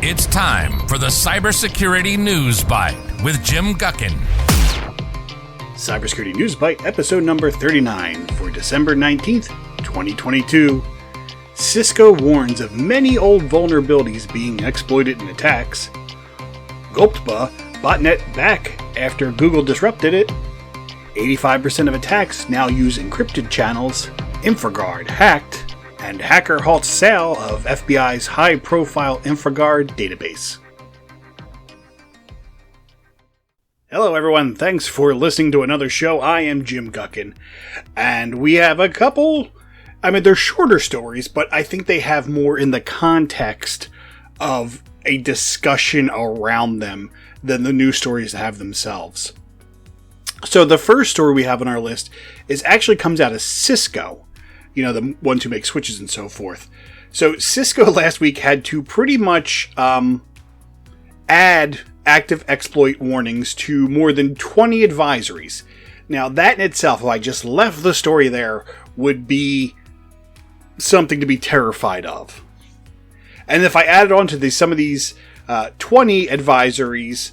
It's time for the CyberSecurity News Byte with Jim Guckin. CyberSecurity News Byte, episode number 39 for December 19th, 2022. Cisco warns of many old vulnerabilities being exploited in attacks. Glupteba botnet back after Google disrupted it. 85% of attacks now use encrypted channels. InfraGard Hacked. And hacker halts sale of FBI's high-profile InfraGard database. Hello everyone, thanks for listening to another show. I am Jim Guckin, and we have a couple, they're shorter stories, but I think they have more in the context of a discussion around them than the news stories have themselves. So the first story we have on our list actually comes out of Cisco. You know, the ones who make switches and so forth. So Cisco last week had to pretty much add active exploit warnings to more than 20 advisories. Now that in itself, if I just left the story there, would be something to be terrified of. And if I added on to some of these 20 advisories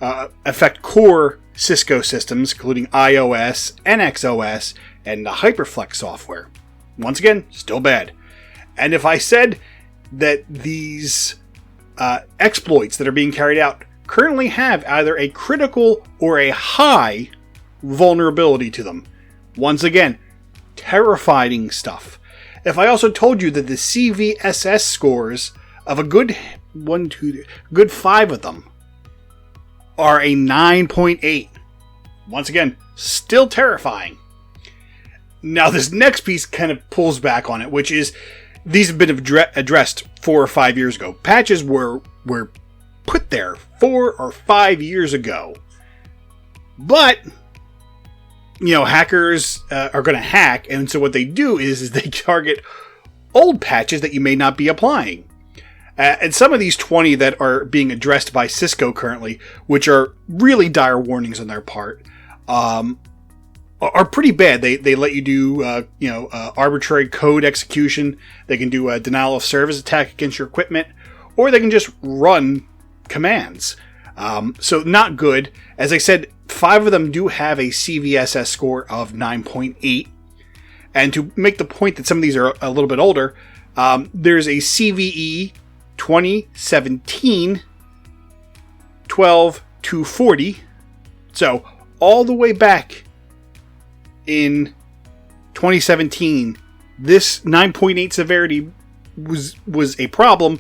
affect core Cisco systems, including iOS, NXOS, and the HyperFlex software. Once again, still bad. And if I said that these exploits that are being carried out currently have either a critical or a high vulnerability to them, once again, terrifying stuff. If I also told you that the CVSS scores of a good 5 of them are a 9.8, once again, still terrifying. Now, this next piece kind of pulls back on it, which is these have been addressed 4 or 5 years ago. Patches were put there 4 or 5 years ago. But, you know, hackers are going to hack, and so what they do is they target old patches that you may not be applying. And some of these 20 that are being addressed by Cisco currently, which are really dire warnings on their part, are pretty bad. They let you do, arbitrary code execution. They can do a denial of service attack against your equipment, or they can just run commands. So not good. As I said, 5 of them do have a CVSS score of 9.8. And to make the point that some of these are a little bit older, there's a CVE 2017 12-240. So all the way back in 2017, this 9.8 severity was a problem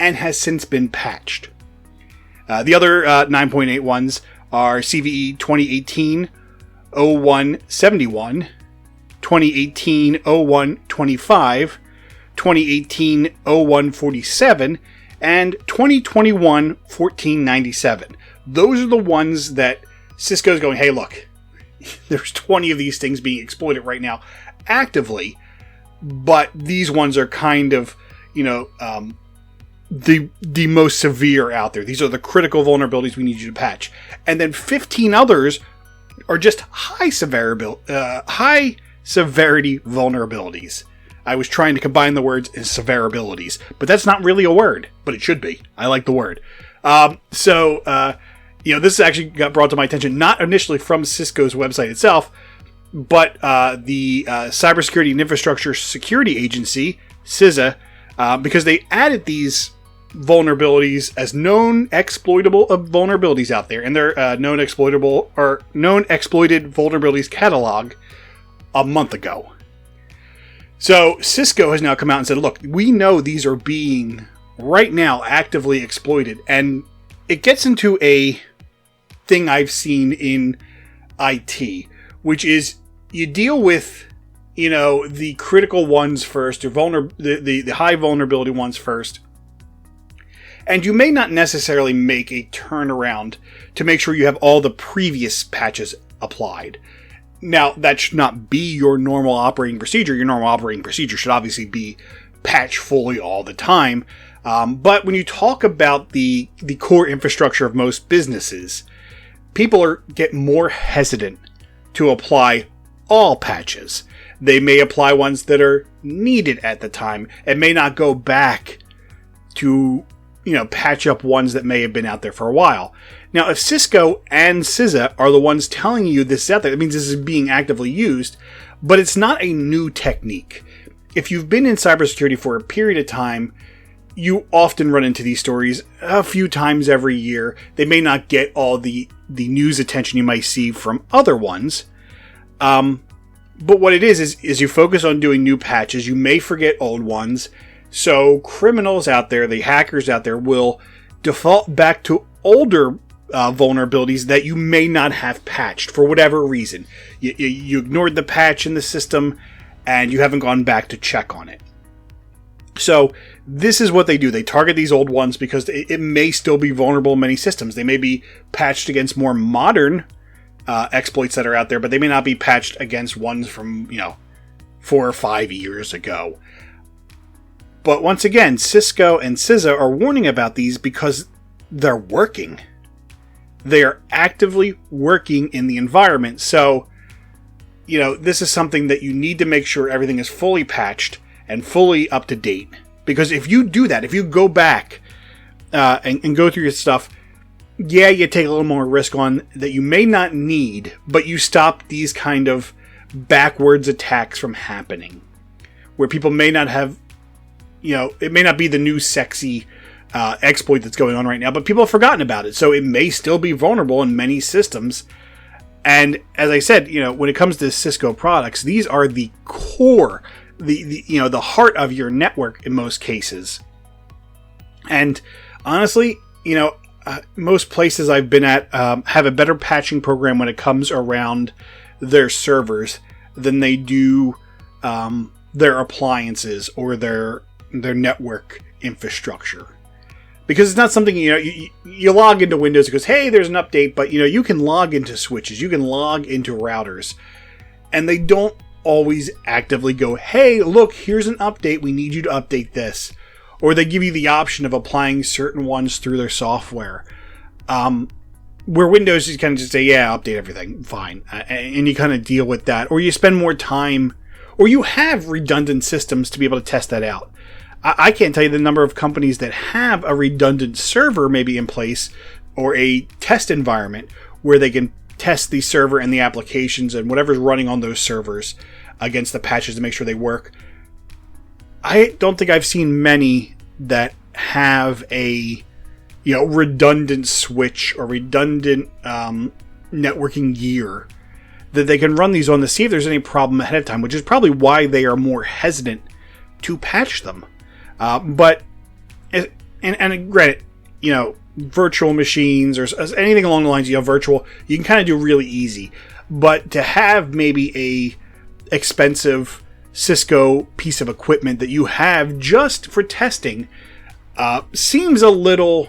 and has since been patched. The other 9.8 ones are CVE 2018 0171, 2018 0125, 2018 0147, and 2021 1497. Those are the ones that Cisco's going, hey, look, there's 20 of these things being exploited right now actively, but these ones are kind of, the most severe out there. These are the critical vulnerabilities we need you to patch. And then 15 others are just high severity vulnerabilities. I was trying to combine the words as severabilities, but that's not really a word, but it should be. I like the word. This actually got brought to my attention, not initially from Cisco's website itself, but the Cybersecurity and Infrastructure Security Agency, CISA, because they added these vulnerabilities as known exploitable vulnerabilities out there in their known exploited vulnerabilities catalog a month ago. So Cisco has now come out and said, look, we know these are being right now actively exploited, and it gets into a thing I've seen in IT, which is you deal with, the critical ones first, or the high vulnerability ones first, and you may not necessarily make a turnaround to make sure you have all the previous patches applied. Now, that should not be your normal operating procedure. Your normal operating procedure should obviously be patch fully all the time. But when you talk about the core infrastructure of most businesses, people get more hesitant to apply all patches. They may apply ones that are needed at the time and may not go back to patch up ones that may have been out there for a while. Now, if Cisco and CISA are the ones telling you this is out there, that means this is being actively used, but it's not a new technique. If you've been in cybersecurity for a period of time, you often run into these stories a few times every year. They may not get all the news attention you might see from other ones. But what it is you focus on doing new patches. You may forget old ones. So criminals out there, the hackers out there, will default back to older vulnerabilities that you may not have patched for whatever reason. You ignored the patch in the system and you haven't gone back to check on it. So this is what they do. They target these old ones because it may still be vulnerable in many systems. They may be patched against more modern exploits that are out there, but they may not be patched against ones from 4 or 5 years ago. But once again, Cisco and CISA are warning about these because they're working. They are actively working in the environment. So, this is something that you need to make sure everything is fully patched and fully up to date. Because if you do that, if you go back and go through your stuff, you take a little more risk on that you may not need, but you stop these kind of backwards attacks from happening. Where people may not have, it may not be the new sexy exploit that's going on right now, but people have forgotten about it. So it may still be vulnerable in many systems. And as I said, when it comes to Cisco products, these are the core, the heart of your network in most cases. And honestly, most places I've been at have a better patching program when it comes around their servers than they do their appliances or their network infrastructure. Because it's not something, you log into Windows, it goes, hey, there's an update, but, you can log into switches, you can log into routers, and they don't always actively go, hey, look, here's an update, we need you to update this. Or they give you the option of applying certain ones through their software. Where Windows, you kind of just say, yeah, update everything, fine. And you kind of deal with that. Or you spend more time, or you have redundant systems to be able to test that out. I can't tell you the number of companies that have a redundant server maybe in place or a test environment where they can test the server and the applications and whatever's running on those servers against the patches to make sure they work. I don't think I've seen many that have a redundant switch or redundant networking gear that they can run these on to see if there's any problem ahead of time, which is probably why they are more hesitant to patch them. But granted, virtual machines or anything along the lines, virtual, you can kind of do really easy. But to have maybe a expensive Cisco piece of equipment that you have just for testing seems a little,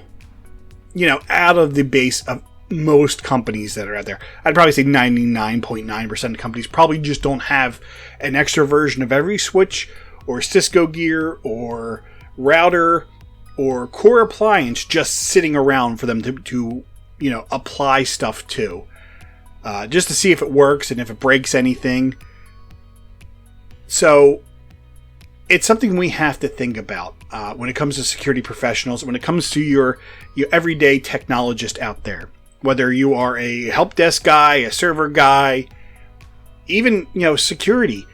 out of the base of most companies that are out there. I'd probably say 99.9% of companies probably just don't have an extra version of every switch or Cisco gear or router or core appliance just sitting around for them to apply stuff to. Just to see if it works and if it breaks anything. So it's something we have to think about when it comes to security professionals, when it comes to your everyday technologist out there. Whether you are a help desk guy, a server guy, even, security.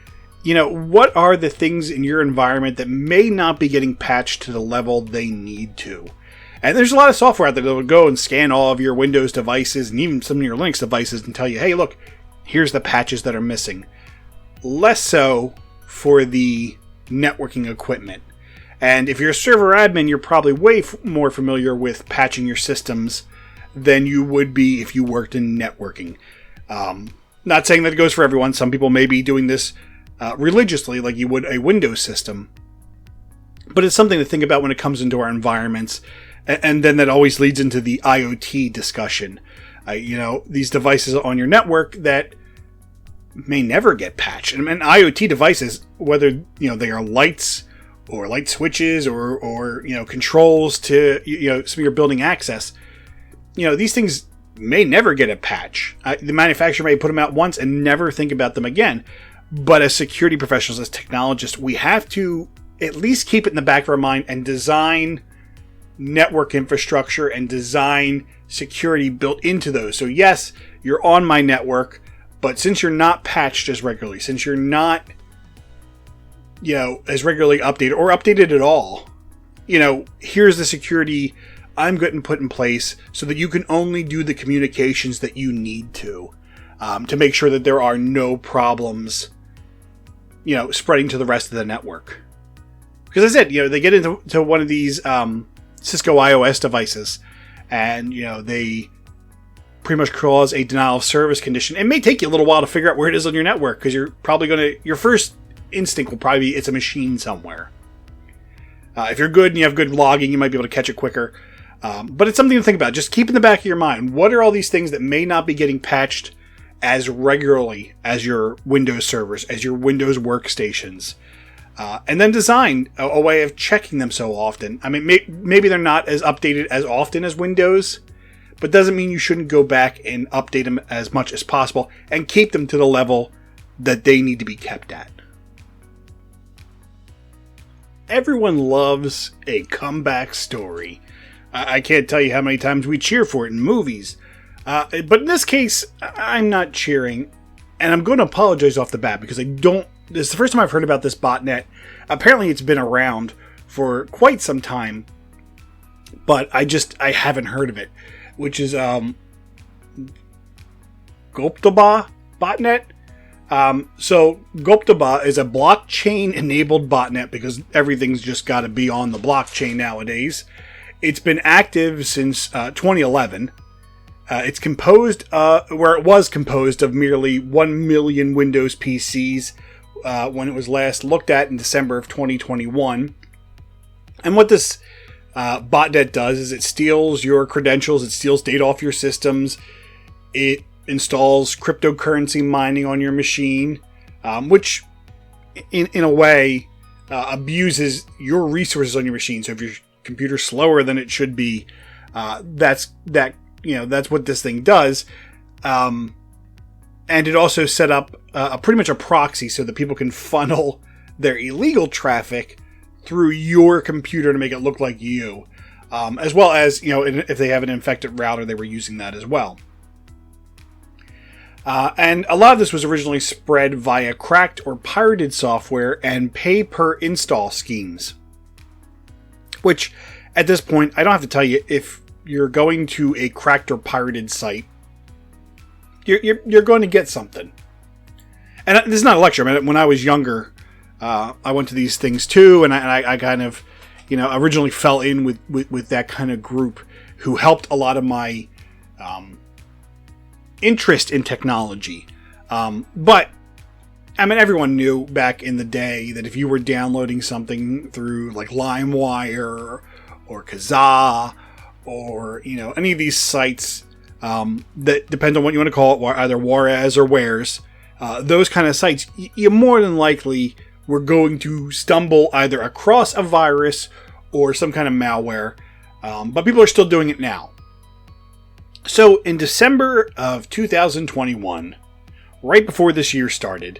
What are the things in your environment that may not be getting patched to the level they need to? And there's a lot of software out there that will go and scan all of your Windows devices and even some of your Linux devices and tell you, hey, look, here's the patches that are missing. Less so for the networking equipment. And if you're a server admin, you're probably way more familiar with patching your systems than you would be if you worked in networking. Not saying that it goes for everyone. Some people may be doing this religiously like you would a Windows system. But it's something to think about when it comes into our environments. And then that always leads into the IoT discussion. These devices on your network that may never get patched. And IoT devices, whether they are lights or light switches or controls to some of your building access, these things may never get a patch. The manufacturer may put them out once and never think about them again. But as security professionals, as technologists, we have to at least keep it in the back of our mind and design network infrastructure and design security built into those. So yes, you're on my network, but since you're not patched as regularly, since you're not, as regularly updated or updated at all, here's the security I'm going to put in place so that you can only do the communications that you need to make sure that there are no problems, spreading to the rest of the network. Because as I said, they get into one of these Cisco iOS devices, and they pretty much cause a denial of service condition. It may take you a little while to figure out where it is on your network, because you're probably your first instinct will probably be it's a machine somewhere. If you're good and you have good logging, you might be able to catch it quicker. But it's something to think about. Just keep in the back of your mind, what are all these things that may not be getting patched as regularly as your Windows servers, as your Windows workstations? And then design a way of checking them so often. I mean, maybe they're not as updated as often as Windows, but doesn't mean you shouldn't go back and update them as much as possible and keep them to the level that they need to be kept at. Everyone loves a comeback story. I can't tell you how many times we cheer for it in movies. But in this case, I'm not cheering. And I'm going to apologize off the bat because this is the first time I've heard about this botnet. Apparently it's been around for quite some time, but I haven't heard of it, which is Glupteba botnet. So Glupteba is a blockchain-enabled botnet because everything's just got to be on the blockchain nowadays. It's been active since 2011. It's it was composed of merely 1 million Windows PCs when it was last looked at in December of 2021. And what this botnet does is it steals your credentials, it steals data off your systems, it installs cryptocurrency mining on your machine, which in a way abuses your resources on your machine. So if your computer's slower than it should be, that's what this thing does. And it also set up pretty much a proxy so that people can funnel their illegal traffic through your computer to make it look like you. As well as, if they have an infected router, they were using that as well. And a lot of this was originally spread via cracked or pirated software and pay-per-install schemes. Which, at this point, I don't have to tell you, if you're going to a cracked or pirated site, you're going to get something. And this is not a lecture. I mean, when I was younger, I went to these things too, and I kind of, originally fell in with that kind of group who helped a lot of my interest in technology. But, I mean, everyone knew back in the day that if you were downloading something through like LimeWire or Kazaa or, any of these sites that depend on what you want to call it, either Juarez or Wares, those kind of sites, you more than likely were going to stumble either across a virus or some kind of malware. But people are still doing it now. So in December of 2021, right before this year started,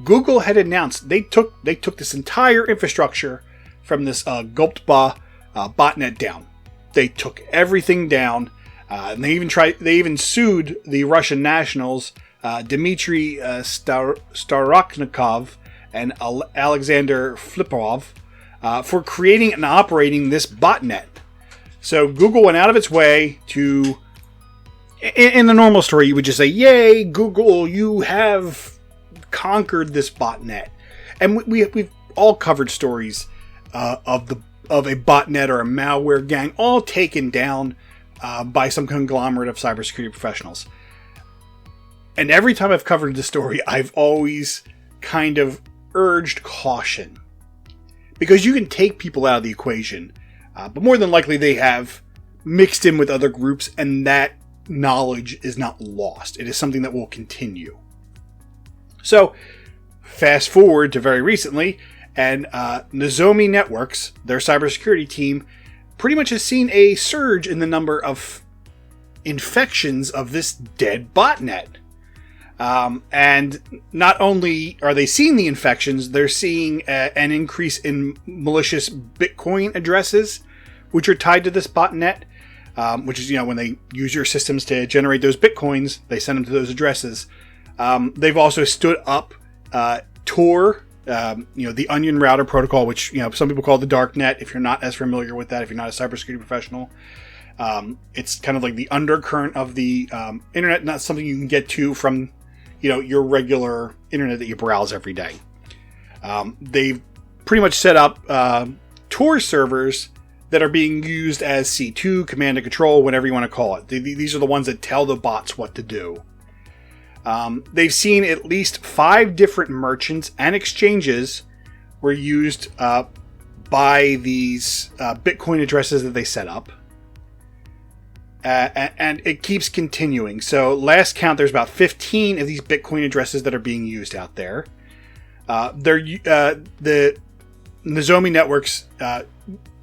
Google had announced they took this entire infrastructure from this Glupteba botnet down. They took everything down. And they even sued the Russian nationals, Dmitry Staroknikov and Alexander Flipov, for creating and operating this botnet. So Google went out of its way to, in the normal story, you would just say, "Yay, Google, you have conquered this botnet." And we've all covered stories of a botnet or a malware gang, all taken down by some conglomerate of cybersecurity professionals. And every time I've covered the story, I've always kind of urged caution. Because you can take people out of the equation, but more than likely they have mixed in with other groups, and that knowledge is not lost. It is something that will continue. So, fast forward to very recently, and Nozomi Networks, their cybersecurity team, pretty much has seen a surge in the number of infections of this dead botnet. And not only are they seeing the infections, they're seeing an increase in malicious Bitcoin addresses, which are tied to this botnet, which is, when they use your systems to generate those bitcoins, they send them to those addresses. They've also stood up Tor, the Onion Router protocol, which, some people call the darknet. If you're not as familiar with that, if you're not a cybersecurity professional, it's kind of like the undercurrent of the internet, not something you can get to from, your regular internet that you browse every day. They've pretty much set up Tor servers that are being used as C2, command and control, whatever you want to call it. These are the ones that tell the bots what to do. They've seen at least 5 different merchants and exchanges were used by these Bitcoin addresses that they set up. And it keeps continuing. So last count, there's about 15 of these Bitcoin addresses that are being used out there. The Nozomi networks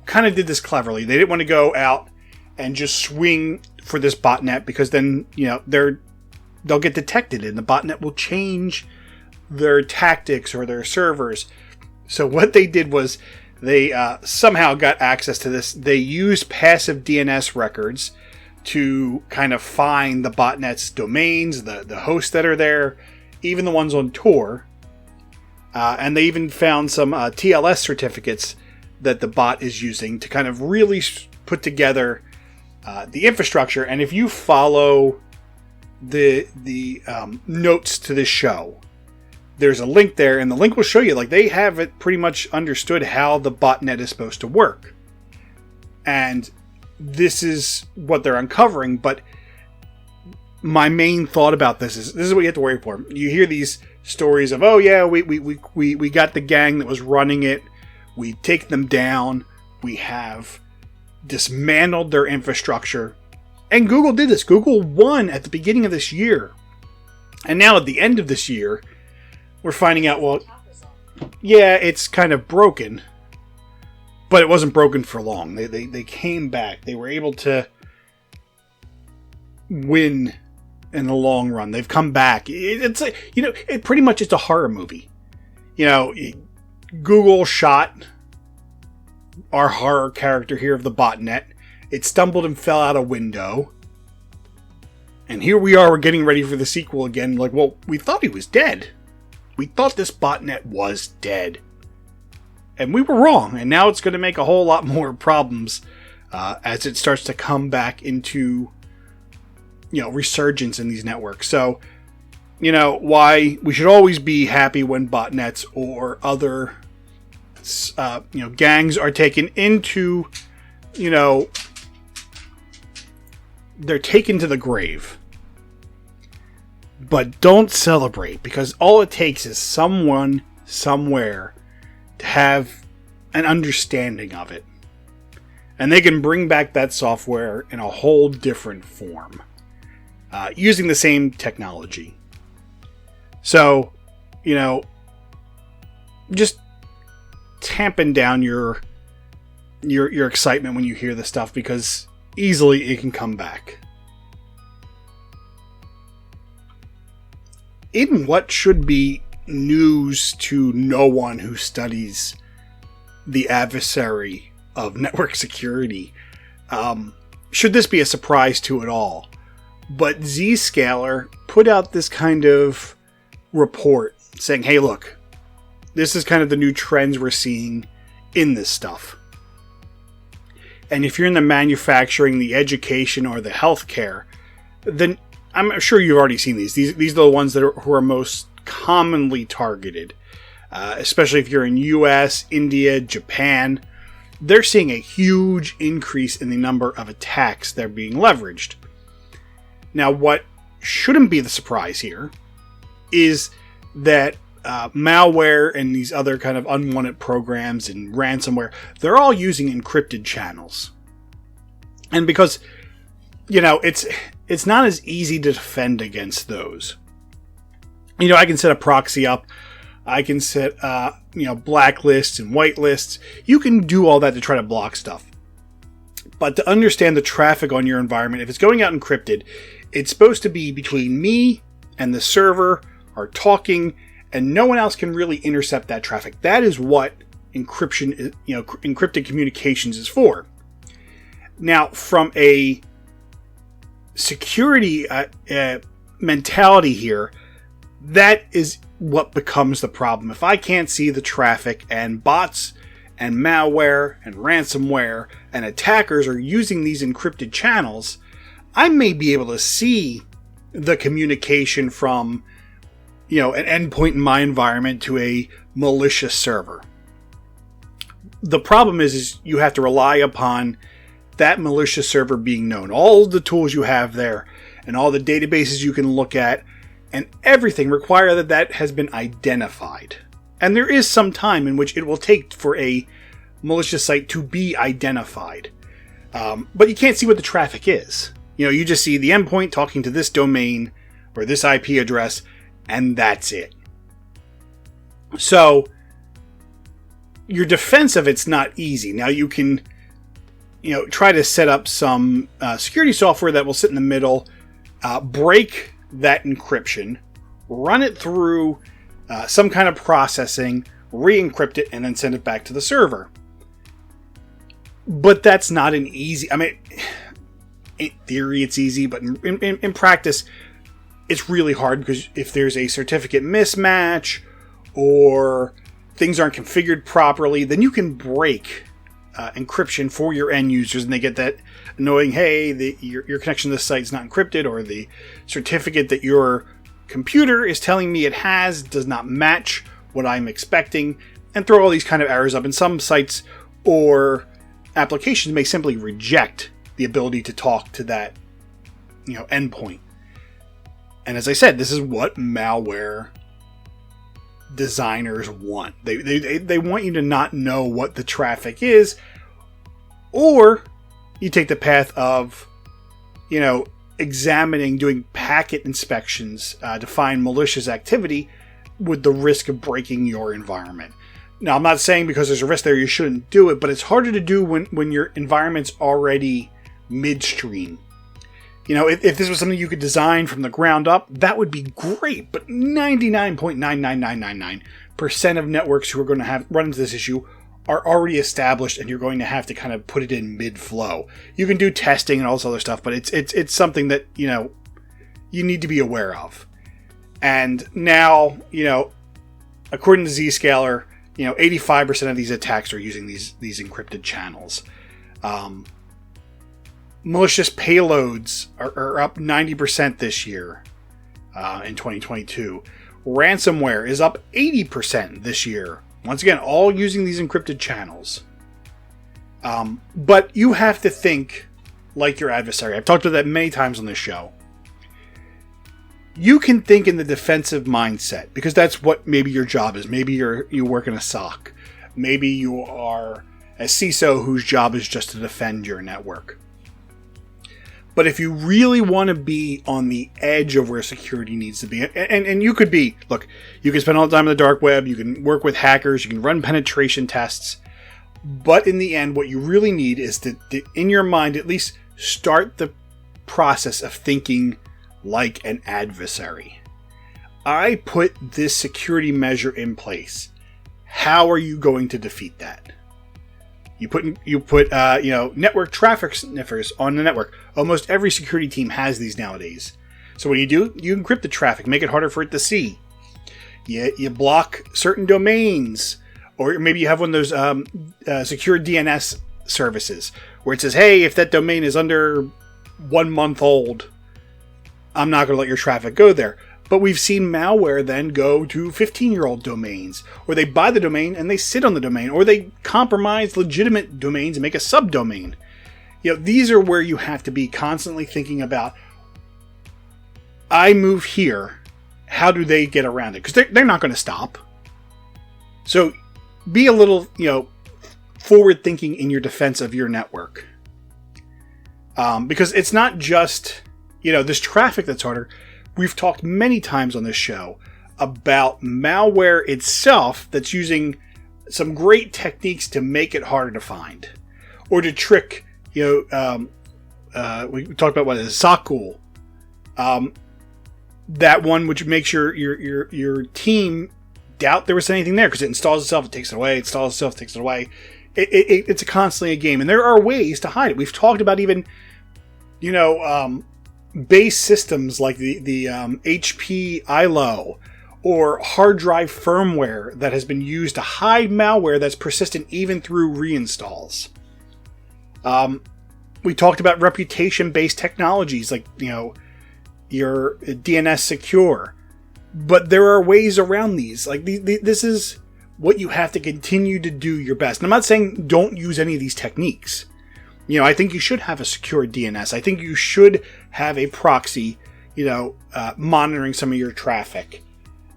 kind of did this cleverly. They didn't want to go out and just swing for this botnet, because then they'll get detected and the botnet will change their tactics or their servers. So what they did was they somehow got access to this. They used passive DNS records to kind of find the botnet's domains, the hosts that are there, even the ones on Tor. And they even found some TLS certificates that the bot is using to kind of really put together the infrastructure. And if you follow the notes to this show, there's a link there, and the link will show you, like, they have it pretty much understood how the botnet is supposed to work. And this is what they're uncovering. But my main thought about this is what you have to worry for. You hear these stories of, oh yeah, we got the gang that was running it, we take them down, we have dismantled their infrastructure. And Google did this. Google won at the beginning of this year. And now at the end of this year, we're finding out, well, yeah, it's kind of broken. But it wasn't broken for long. They came back. They were able to win in the long run. They've come back. It's it pretty much it's a horror movie. Google shot our horror character here of the botnet. It stumbled and fell out a window. And here we are, we're getting ready for the sequel again. Like, well, we thought he was dead. We thought this botnet was dead. And we were wrong. And now it's going to make a whole lot more problems as it starts to come back into, resurgence in these networks. So, why we should always be happy when botnets or other, gangs are taken into, they're taken to the grave. But don't celebrate, because all it takes is someone somewhere to have an understanding of it. And they can bring back that software in a whole different form, using the same technology. So, just tamping down your excitement when you hear this stuff, because easily it can come back. In what should be news to no one who studies the adversary of network security, should this be a surprise to it all? But Zscaler put out this kind of report saying, hey, look, this is kind of the new trends we're seeing in this stuff. And if you're in the manufacturing, the education, or the healthcare, then I'm sure you've already seen these. These are the ones who are most commonly targeted, especially if you're in US, India, Japan. They're seeing a huge increase in the number of attacks that are being leveraged. Now, what shouldn't be the surprise here is that malware and these other kind of unwanted programs and ransomware, they're all using encrypted channels. And because, it's not as easy to defend against those. I can set a proxy up. I can set, blacklists and whitelists. You can do all that to try to block stuff. But to understand the traffic on your environment, if it's going out encrypted, it's supposed to be between me and the server are talking, and no one else can really intercept that traffic. That is what encryption, encrypted communications is for. Now, from a security mentality here, that is what becomes the problem. If I can't see the traffic, and bots and malware and ransomware and attackers are using these encrypted channels, I may be able to see the communication from, an endpoint in my environment to a malicious server. The problem is you have to rely upon that malicious server being known. All the tools you have there and all the databases you can look at and everything require that has been identified. And there is some time in which it will take for a malicious site to be identified. But you can't see what the traffic is. You just see the endpoint talking to this domain or this IP address, and that's it. So your defense of it's not easy. Now you can, try to set up some security software that will sit in the middle, break that encryption, run it through some kind of processing, re-encrypt it, and then send it back to the server. But that's not an easy... in theory it's easy, but in practice it's really hard, because if there's a certificate mismatch or things aren't configured properly, then you can break encryption for your end users, and they get that annoying, hey, your connection to this site is not encrypted, or the certificate that your computer is telling me it has does not match what I'm expecting, and throw all these kind of errors up. And some sites or applications may simply reject the ability to talk to that endpoint. And as I said, this is what malware designers want. They want you to not know what the traffic is, or you take the path of examining, doing packet inspections to find malicious activity with the risk of breaking your environment. Now, I'm not saying because there's a risk there you shouldn't do it, but it's harder to do when your environment's already midstream. If this was something you could design from the ground up, that would be great, but 99.99999% of networks who are going to run into this issue are already established, and you're going to have to kind of put it in mid-flow. You can do testing and all this other stuff, but it's something that, you need to be aware of. And now, according to Zscaler, 85% of these attacks are using these encrypted channels. Malicious payloads are up 90% this year in 2022. Ransomware is up 80% this year. Once again, all using these encrypted channels. But you have to think like your adversary. I've talked about that many times on this show. You can think in the defensive mindset, because that's what maybe your job is. Maybe you work in a SOC. Maybe you are a CISO whose job is just to defend your network. But if you really want to be on the edge of where security needs to be, and you could be, look, you can spend all the time on the dark web, you can work with hackers, you can run penetration tests, but in the end, what you really need is to in your mind, at least start the process of thinking like an adversary. I put this security measure in place. How are you going to defeat that? You put network traffic sniffers on the network. Almost every security team has these nowadays. So what do? You encrypt the traffic, make it harder for it to see. You block certain domains, or maybe you have one of those secure DNS services where it says, hey, if that domain is under 1 month old, I'm not going to let your traffic go there. But we've seen malware then go to 15-year-old domains, or they buy the domain and they sit on the domain, or they compromise legitimate domains and make a subdomain. These are where you have to be constantly thinking about, I move here, how do they get around it? Because they're not going to stop. So be a little, forward thinking in your defense of your network. Because it's not just, this traffic that's harder. We've talked many times on this show about malware itself that's using some great techniques to make it harder to find, or to trick. We talked about what is SOCOol. That one which makes your team doubt there was anything there because it installs itself, it takes it away, installs itself, takes it away. it's a constantly a game, and there are ways to hide it. We've talked about even, base systems like the HP ILO or hard drive firmware that has been used to hide malware that's persistent even through reinstalls. We talked about reputation-based technologies like, your DNS secure. But there are ways around these. Like, this is what you have to continue to do your best. And I'm not saying don't use any of these techniques. I think you should have a secure DNS. I think you should have a proxy, monitoring some of your traffic.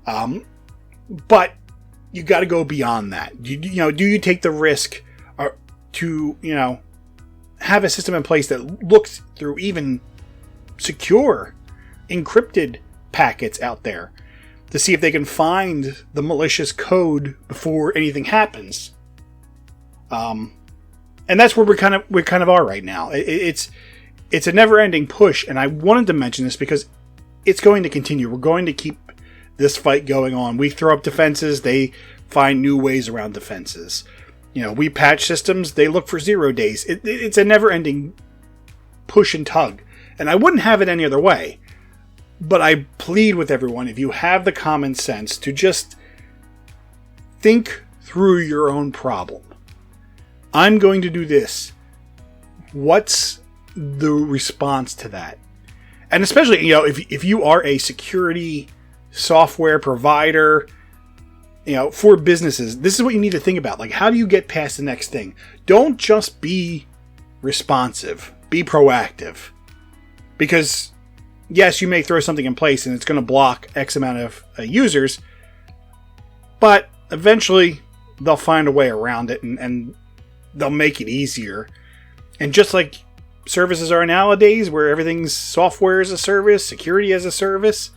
But you got to go beyond that. Do you take the risk to, have a system in place that looks through even secure, encrypted packets out there to see if they can find the malicious code before anything happens? And that's where we kind of are right now. It's a never-ending push, and I wanted to mention this because it's going to continue. We're going to keep this fight going on. We throw up defenses, they find new ways around defenses. We patch systems, they look for 0 days. It's a never-ending push and tug, and I wouldn't have it any other way. But I plead with everyone, if you have the common sense, to just think through your own problem. I'm going to do this. What's the response to that? And especially, if you are a security software provider, for businesses, this is what you need to think about. Like, how do you get past the next thing? Don't just be responsive. Be proactive. Because, yes, you may throw something in place and it's going to block X amount of users, but eventually they'll find a way around it and they'll make it easier. And just like services are nowadays, where everything's software as a service, security as a service,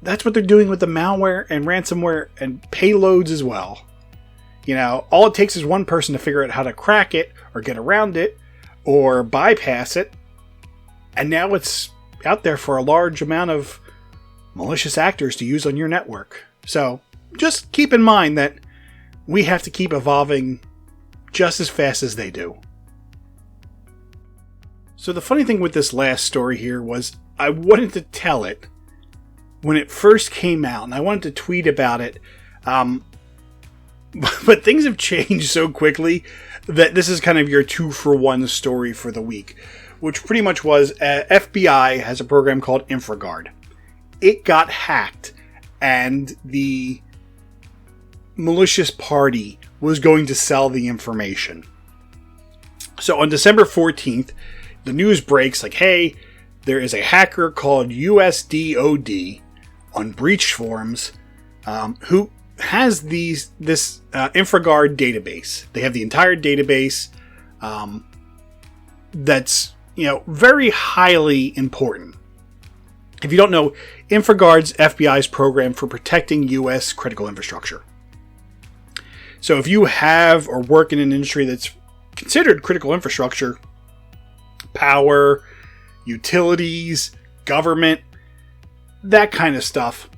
that's what they're doing with the malware and ransomware and payloads as well. All it takes is one person to figure out how to crack it or get around it or bypass it. And now it's out there for a large amount of malicious actors to use on your network. So just keep in mind that we have to keep evolving just as fast as they do. So the funny thing with this last story here was I wanted to tell it when it first came out, and I wanted to tweet about it. But things have changed so quickly that this is kind of your 2-for-1 story for the week, which pretty much was FBI has a program called InfraGard. It got hacked, and the malicious party was going to sell the information. So on December 14th, the news breaks like, hey, there is a hacker called USDOD on breach forums who has this InfraGard database. They have the entire database that's very highly important. If you don't know, InfraGard's FBI's program for protecting U.S. critical infrastructure. So if you have or work in an industry that's considered critical infrastructure, power, utilities, government, that kind of stuff,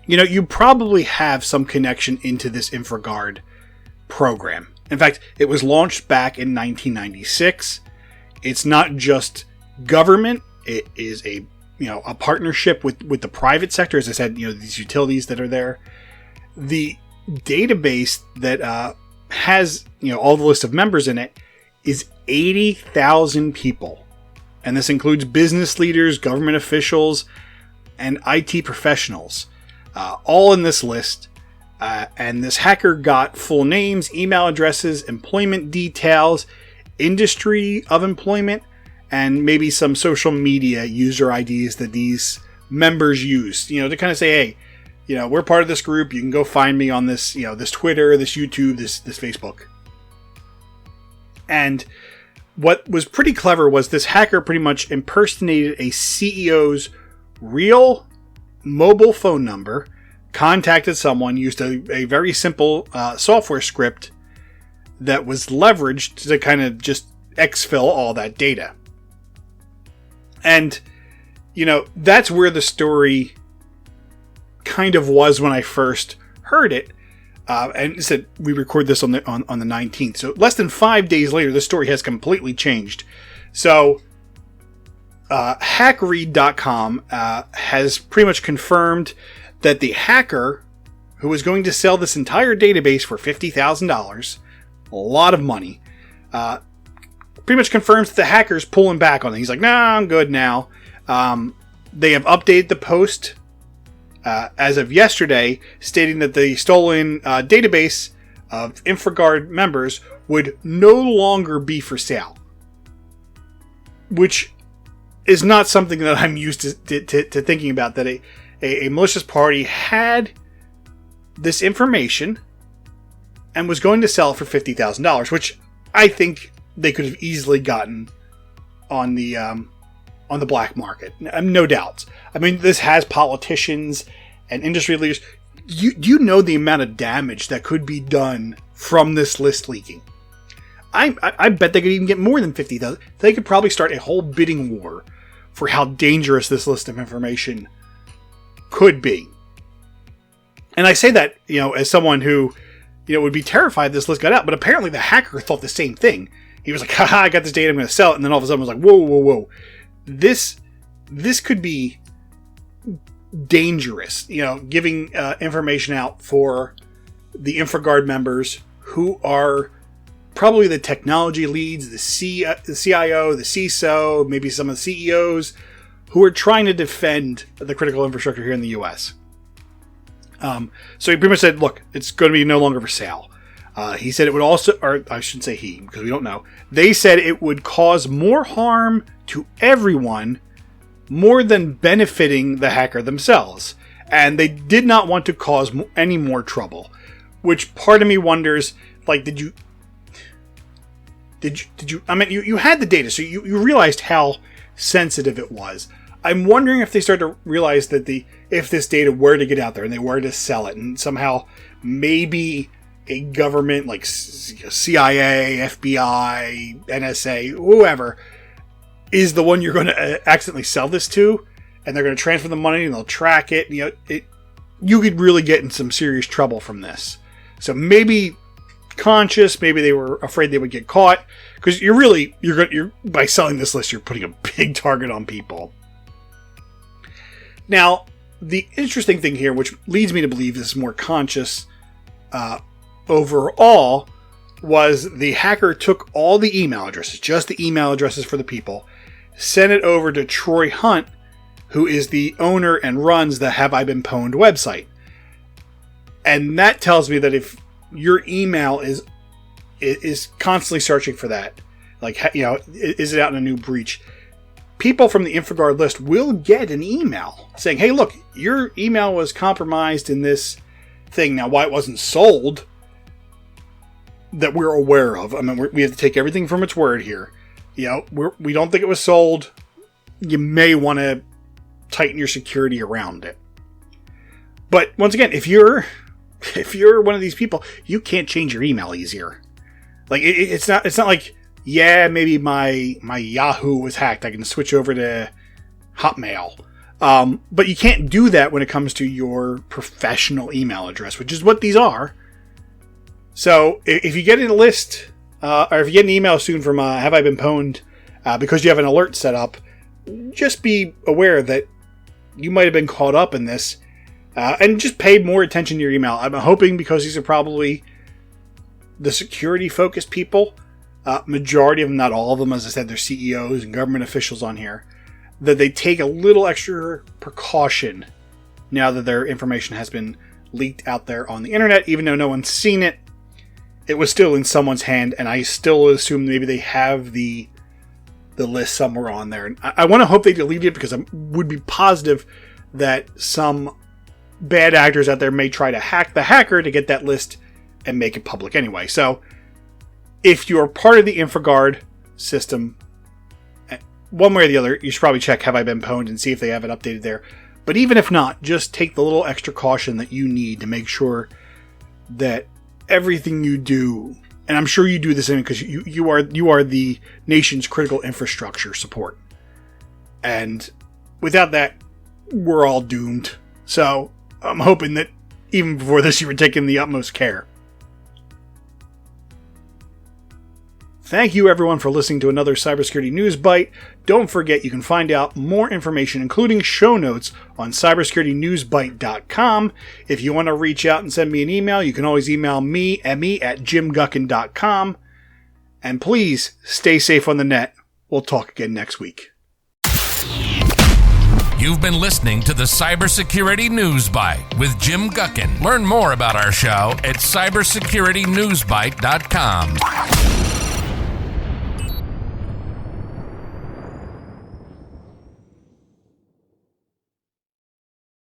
you probably have some connection into this InfraGard program. In fact, it was launched back in 1996. It's not just government. It is a partnership with the private sector. As I said, these utilities that are there. The database that has all the list of members in it is 80,000 people, and this includes business leaders, government officials, and IT professionals, all in this list. And this hacker got full names, email addresses, employment details, industry of employment, and maybe some social media user IDs that these members use, to kind of say, hey, we're part of this group. You can go find me on this, this Twitter, this YouTube, this Facebook. And what was pretty clever was this hacker pretty much impersonated a CEO's real mobile phone number, contacted someone, used a very simple software script that was leveraged to kind of just exfil all that data. And, that's where the story kind of was when I first heard it. And it said we record this on the 19th. So less than 5 days later, this story has completely changed. So hackread.com has pretty much confirmed that the hacker who was going to sell this entire database for $50,000, a lot of money, pretty much confirms that the hacker's pulling back on it. He's like, nah, I'm good now. They have updated the post as of yesterday, stating that the stolen database of InfraGard members would no longer be for sale. Which is not something that I'm used to thinking about, that a malicious party had this information and was going to sell it for $50,000, which I think they could have easily gotten on the black market. No doubt. I mean, this has politicians and industry leaders. Do you know the amount of damage that could be done from this list leaking? I bet they could even get more than 50,000. They could probably start a whole bidding war for how dangerous this list of information could be. And I say that, as someone who, would be terrified this list got out, but apparently the hacker thought the same thing. He was like, haha, I got this data, I'm going to sell it. And then all of a sudden was like, whoa. This could be dangerous, giving information out for the InfraGard members who are probably the technology leads, the CIO, the CISO, maybe some of the CEOs who are trying to defend the critical infrastructure here in the US. So he pretty much said, look, it's going to be no longer for sale. He said it would also, or I shouldn't say he, because we don't know. They said it would cause more harm to everyone more than benefiting the hacker themselves. And they did not want to cause any more trouble. Which part of me wonders, like, did you, I mean, you had the data, so you realized how sensitive it was. I'm wondering if they start to realize that if this data were to get out there and they were to sell it, and somehow maybe a government like CIA, FBI, NSA, whoever, is the one you're going to accidentally sell this to, and they're going to transfer the money and they'll track it. You could really get in some serious trouble from this. So maybe conscious, maybe they were afraid they would get caught, because you're by selling this list, you're putting a big target on people. Now, the interesting thing here, which leads me to believe this is more conscious overall, was the hacker took all the email addresses, just the email addresses for the people, sent it over to Troy Hunt, who is the owner and runs the Have I Been Pwned website. And that tells me that if your email is constantly searching for that, like, is it out in a new breach, people from the InfraGard list will get an email saying, hey, look, your email was compromised in this thing. Now, why it wasn't sold, that we're aware of. I mean, we have to take everything from its word here. We don't think it was sold. You may want to tighten your security around it. But once again, if you're one of these people, you can't change your email easier. Like, it's not like, yeah, maybe my Yahoo was hacked, I can switch over to Hotmail. But you can't do that when it comes to your professional email address, which is what these are. So if you get a list, or if you get an email soon from Have I Been Pwned, because you have an alert set up, just be aware that you might have been caught up in this, and just pay more attention to your email. I'm hoping, because these are probably the security-focused people, majority of them, not all of them, as I said, they're CEOs and government officials on here, that they take a little extra precaution now that their information has been leaked out there on the internet. Even though no one's seen it, it was still in someone's hand, and I still assume maybe they have the list somewhere on there. And I want to hope they delete it, because I would be positive that some bad actors out there may try to hack the hacker to get that list and make it public anyway. So if you're part of the InfraGard system, one way or the other, you should probably check Have I Been Pwned and see if they have it updated there. But even if not, just take the little extra caution that you need to make sure that everything you do, and I'm sure you do this because you are the nation's critical infrastructure support. And without that, we're all doomed. So I'm hoping that even before this, you were taking the utmost care. Thank you, everyone, for listening to another Cybersecurity News Byte. Don't forget, you can find out more information, including show notes, on cybersecurity.newsbyte.com. If you want to reach out and send me an email, you can always email me, emmy@jimguckin.com. And please, stay safe on the net. We'll talk again next week. You've been listening to the Cybersecurity News Byte with Jim Guckin. Learn more about our show at cybersecurity.newsbyte.com.